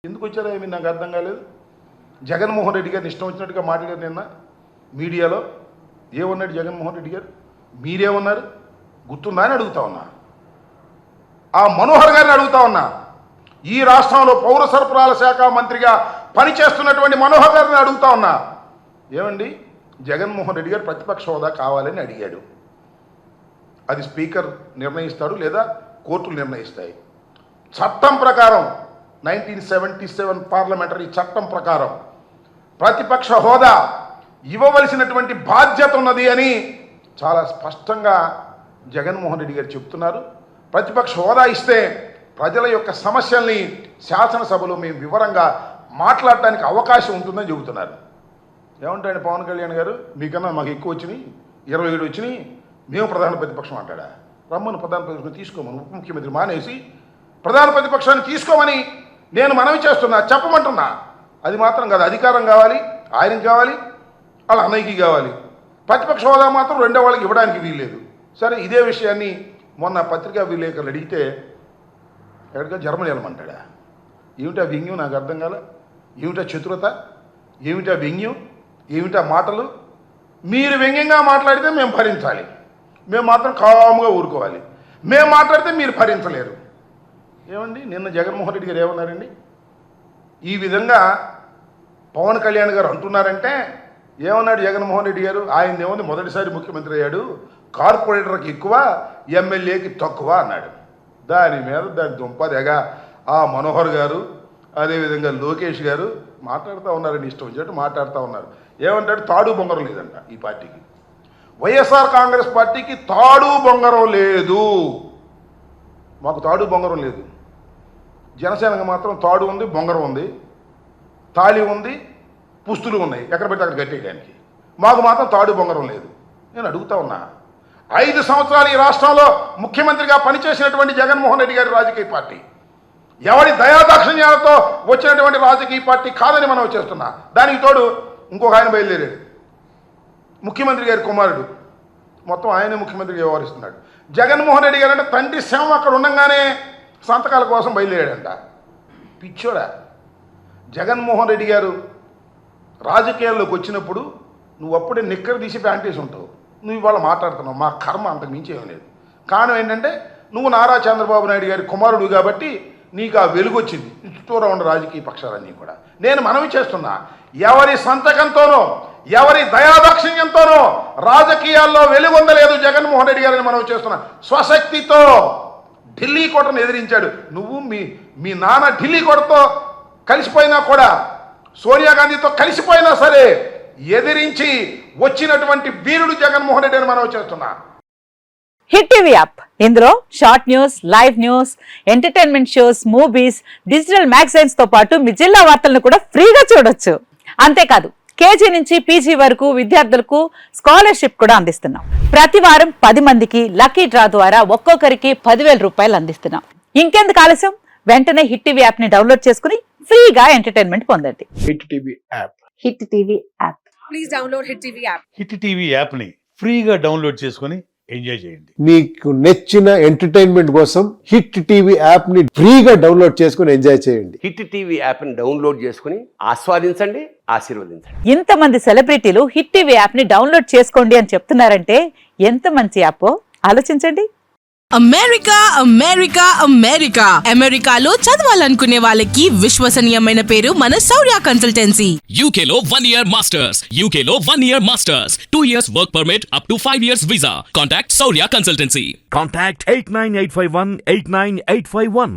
ఎందుకు వచ్చారో ఏమి నాకు అర్థం కాలేదు. జగన్మోహన్ రెడ్డి గారిని ఇష్టం వచ్చినట్టుగా మాట్లాడారు నిన్న మీడియాలో. ఏమన్నాడు జగన్మోహన్ రెడ్డి గారు? మీరేమన్నారు గుర్తుందా అని అడుగుతా ఉన్నా. ఆ మనోహర్ గారిని అడుగుతా ఉన్నా. ఈ రాష్ట్రంలో పౌర సరఫరాల శాఖ మంత్రిగా పనిచేస్తున్నటువంటి మనోహర్ గారిని అడుగుతా ఉన్నా. ఏమండి, జగన్మోహన్ రెడ్డి గారు ప్రతిపక్ష హోదా కావాలని అడిగాడు. అది స్పీకర్ నిర్ణయిస్తాడు లేదా కోర్టులు నిర్ణయిస్తాయి. చట్టం ప్రకారం 1977 పార్లమెంటరీ చట్టం ప్రకారం ప్రతిపక్ష హోదా ఇవ్వవలసినటువంటి బాధ్యత ఉన్నది అని చాలా స్పష్టంగా జగన్మోహన్ రెడ్డి గారు చెప్తున్నారు. ప్రతిపక్ష హోదా ఇస్తే ప్రజల యొక్క సమస్యల్ని శాసనసభలో మేము వివరంగా మాట్లాడటానికి అవకాశం ఉంటుందని చెబుతున్నారు. ఏమంటాడు పవన్ కళ్యాణ్ గారు? మీకన్నా మాకు ఎక్కువ వచ్చినాయి, 27 వచ్చినాయి, మేము ప్రధాన ప్రతిపక్షం అంటాడా? రమ్మను ప్రధాన ప్రతిపక్షం తీసుకోమని ఉప ముఖ్యమంత్రి మానేసి ప్రధాన ప్రతిపక్షాన్ని తీసుకోమని నేను మనవి చేస్తున్నా, చెప్పమంటున్నా. అది మాత్రం కాదు, అధికారం కావాలి, ఆయనకి కావాలి, వాళ్ళ అన్నయ్యకి కావాలి. ప్రతిపక్ష హోదా మాత్రం రెండో వాళ్ళకి ఇవ్వడానికి వీల్లేదు. సరే, ఇదే విషయాన్ని మొన్న పత్రికా విలేకరులు అడిగితే ఎక్కడిగా జర్మనీ వెళ్ళమంటాడా? ఏమిటా వ్యంగ్యం? నాకు అర్థం కాల. ఏమిటా చతురత? ఏమిటా వ్యంగ్యం? ఏమిటా మాటలు? మీరు వ్యంగ్యంగా మాట్లాడితే మేము భరించాలి, మేము మాత్రం కాముగా ఊరుకోవాలి. మేము మాట్లాడితే మీరు భరించలేరు. ఏమండి, నిన్న జగన్మోహన్ రెడ్డి గారు ఏమన్నారండి? ఈ విధంగా పవన్ కళ్యాణ్ గారు అంటున్నారంటే ఏమన్నాడు జగన్మోహన్ రెడ్డి గారు? ఆయన ఏముంది, మొదటిసారి ముఖ్యమంత్రి అయ్యాడు, కార్పొరేటర్కి ఎక్కువ, ఎమ్మెల్యేకి తక్కువ అన్నాడు. దాని మీద దాని దుంపదెగా ఆ మనోహర్ గారు, అదేవిధంగా లోకేష్ గారు మాట్లాడుతూ ఉన్నారని ఇష్టం వచ్చినట్టు మాట్లాడుతూ ఉన్నారు. ఏమంటాడు? తాడు బొంగరం లేదంట ఈ పార్టీకి. వైఎస్ఆర్ కాంగ్రెస్ పార్టీకి తాడు బొంగరం లేదు. మాకు తాడు బొంగరం లేదు. జనసేనకు మాత్రం తాడు ఉంది, బొంగరం ఉంది, తాళి ఉంది, పుస్తులు ఉన్నాయి, ఎక్కడ పెడితే అక్కడ కట్టేయడానికి. మాకు మాత్రం తాడు బొంగరం లేదు. నేను అడుగుతా ఉన్నా, 5 సంవత్సరాలు ఈ రాష్ట్రంలో ముఖ్యమంత్రిగా పనిచేసినటువంటి జగన్మోహన్ రెడ్డి గారి రాజకీయ పార్టీ ఎవరి దయాదాక్షిణ్యాలతో వచ్చినటువంటి రాజకీయ పార్టీ కాదని మనం చేస్తున్నా. దానికి తోడు ఇంకొక ఆయన బయలుదేరాడు, ముఖ్యమంత్రి గారి కుమారుడు, మొత్తం ఆయనే ముఖ్యమంత్రిగా వ్యవహరిస్తున్నాడు. జగన్మోహన్ రెడ్డి గారు అంటే తండ్రి శవం అక్కడ ఉండగానే సంతకాల కోసం బయలుదేరాడంట. పిచ్చోడా! జగన్మోహన్ రెడ్డి గారు రాజకీయాల్లోకి వచ్చినప్పుడు నువ్వు అప్పుడే నిక్కర తీసి ప్యాంటేసి ఉంటావు. నువ్వు ఇవాళ మాట్లాడుతున్నావు. మా కర్మ అంతకు మించి ఏం లేదు. కారణం ఏంటంటే నువ్వు నారా చంద్రబాబు నాయుడు గారి కుమారుడు కాబట్టి నీకు ఆ వెలుగు వచ్చింది. చుట్టూరా ఉన్న రాజకీయ పక్షాలన్నీ కూడా. నేను మనవి చేస్తున్నా, ఎవరి సంతకంతోనో ఎవరి దయాదాక్షిణ్యంతోనో రాజకీయాల్లో వెలుగొందలేదు జగన్మోహన్ రెడ్డి గారిని మనవి చేస్తున్నా. స్వశక్తితో ఢిల్లీ కోటను ఎదిరించాడు. నువ్వు మీ నాన్న ఢిల్లీ కోటతో కలిసిపోయినా కూడా, సోనియా గాంధీతో కలిసిపోయినా సరే ఎదిరించి వచ్చినటువంటి వీరుడు జగన్మోహన్ రెడ్డి అని మనవి చేస్తున్నా. హిట్ టీవీ యాప్, ఇందులో short news, live news, entertainment shows, movies, digital magazines తో పాటు మీ జిల్లా వార్తలను కూడా ఫ్రీగా చూడొచ్చు. అంతేకాదు, కేజీ నుంచి పీజీ వరకు విద్యార్థులకు స్కాలర్షిప్ కూడా అందిస్తున్నాం. ప్రతి వారం 10 మందికి లక్కీ డ్రా ద్వారా ఒక్కొక్కరికి 10,000 రూపాయలు అందిస్తున్నాం. ఇంకెందుకు ఆలస్యం? వెంటనే హిట్ టీవీ యాప్ ని డౌన్లోడ్ చేసుకుని ఫ్రీగా ఎంటర్టైన్మెంట్ పొందండి. Hit TV app. Hit TV app. Please download hit TV app. Hit TV app ని ఫ్రీగా డౌన్లోడ్ చేసుకుని ఎంజాయ్ చేయండి. మీకు నచ్చిన ఎంటర్టైన్మెంట్ కోసం హిట్ టీవీ యాప్ ని ఫ్రీగా డౌన్లోడ్ చేసుకుని ఎంజాయ్ చేయండి. హిట్ టీవీ యాప్ ని డౌన్లోడ్ చేసుకుని ఆస్వాదించండి, ఆశీర్వదించండి. ఇంతమంది సెలబ్రిటీలు హిట్ టీవీ యాప్ ని డౌన్లోడ్ చేసుకోండి అని చెప్తున్నారంటే ఎంత మంచి యాప్ ఆలోచించండి. అమెరికా అమెరికా అమెరికా అమెరికాలో చదవాలనుకునే వాళ్ళకి విశ్వసనీయమైన పేరు మన శౌర్య కన్సల్టెన్సీ. UK లో 1 year masters. UK లో 1 year masters. 2 years work permit up to 5 years visa. Contact Saurya Consultancy. Contact 89851 89851.